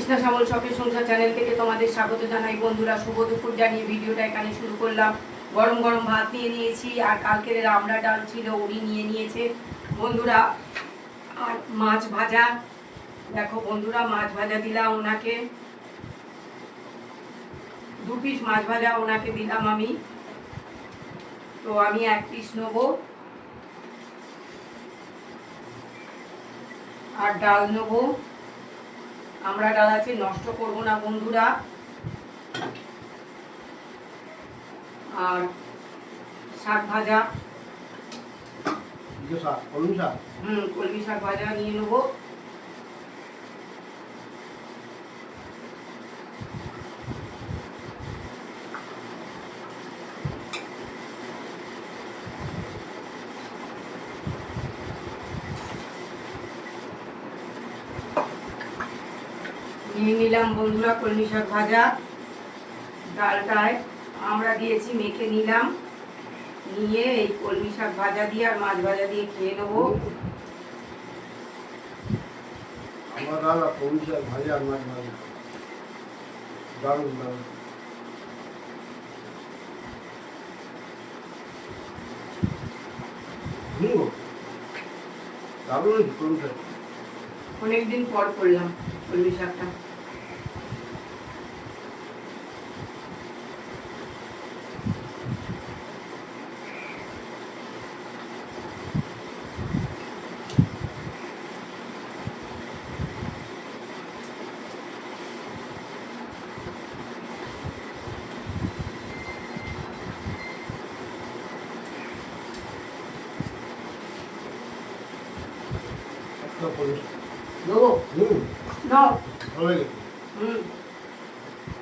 কৃষ্ণা শ্যামল শখের সংসার চ্যানেল থেকে তোমাদের স্বাগত জানাই বন্ধুরা। শুভ দুপুর জানিয়ে ভিডিওটা এখানে শুরু করলাম। গরম গরম ভাত নিয়ে নিয়েছি, আর কালকের রামড়া ডাল ছিল, উনি নিয়ে নিয়েছে বন্ধুরা। আর মাছ ভাজা, দেখো বন্ধুরা, মাছ ভাজা দিলাম ওনাকে, 2 পিস মাছ ভাজা ওনাকে দিলাম আমি। তো আমি 1 পিস নেবো, আর ডাল নেবো। আমরা ডাল আছে, নষ্ট করব না বন্ধুরা। আর শাক ভাজা, কলমি শাক ভাজা নিয়ে নেবো। নিয়ে নিলাম বন্ধুরা কলমি শাক ভাজা। ডালটায় আমরা দিয়েছি, মেখে নিলাম। নিয়ে এই কলমি শাক ভাজা দিয়ে আর মাছ ভাজা দিয়ে খেয়ে নেবো। আমার ডাল আর কলমি শাক ভাজা আর মাছ ভাজা দারুণ দারুণ। দারুণ কলমি শাক, অনেকদিন পর করলাম কলমি শাকটা।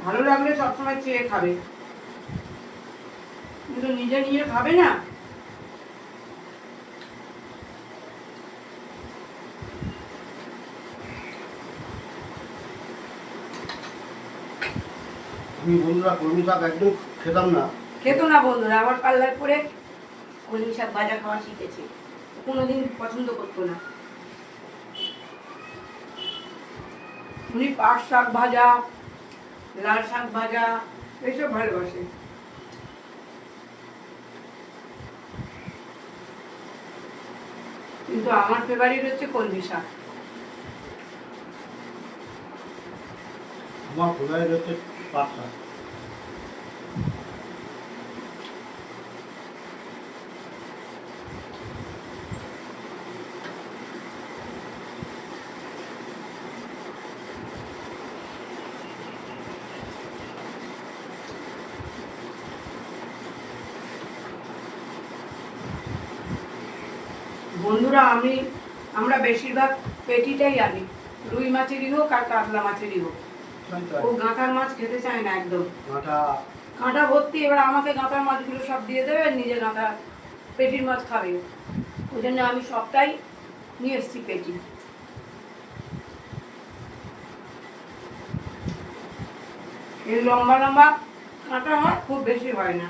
ভালো লাগলে সবসময় চেয়ে খাবে, কিন্তু নিজে নিজে খাবে না। আমি বন্ধুরা কলমি শাক একদম খেতাম না, খেতো না বন্ধুরা। আবার পাল্লায় করে কলমি শাক ভাজা খাওয়া শিখেছে, কোনোদিন পছন্দ করতো না। উনি পাট শাক ভাজা, লাল শাক ভাজা এইসব ভালোবাসে। কিন্তু আমার ফেভারিট হচ্ছে কলমি শাক। আমার ফেভারিট হচ্ছে পাট শাক। বন্ধুরা আমরা বেশিরভাগ পেটিটাই আনি, রুই মাছেরই হোক আর কাতলা মাছেরই হোক। ও গাঁথার মাছ খেতে চায় না একদম, কাঁটা ভর্তি। এবার আমাকে গাঁথার মাছগুলো সব দিয়ে দেবে, নিজে গাঁথা পেটির মাছ খাবে। ওই জন্য আমি সবটাই নিয়ে এসছি পেটি। এই লম্বা লম্বা কাঁটা হয়, খুব বেশি হয় না।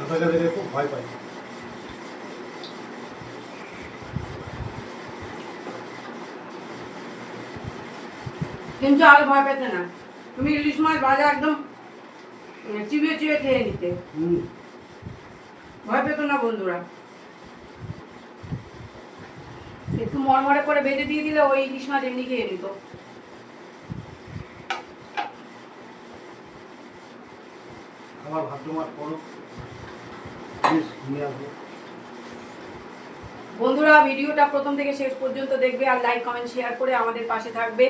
কাঁটাকে দেখে খুব ভয় পাই। কিন্তু আর ভয় পেতে না, তুমি ইলিশ মাছ ভাজা একদম চিবিয়ে চিবিয়ে খেয়ে নিতে, ভয় পেত না বন্ধুরা। একটু মরমরে করে ভেজে দিয়ে দিলে ওই ইলিশ মাছ এমনি খেয়ে নিত। আমার ভাদ্র মাস পড়ো নিয়ে আসবো। বন্ধুরা ভিডিওটা প্রথম থেকে শেষ পর্যন্ত দেখবে আর লাইক কমেন্ট শেয়ার করে আমাদের পাশে থাকবে।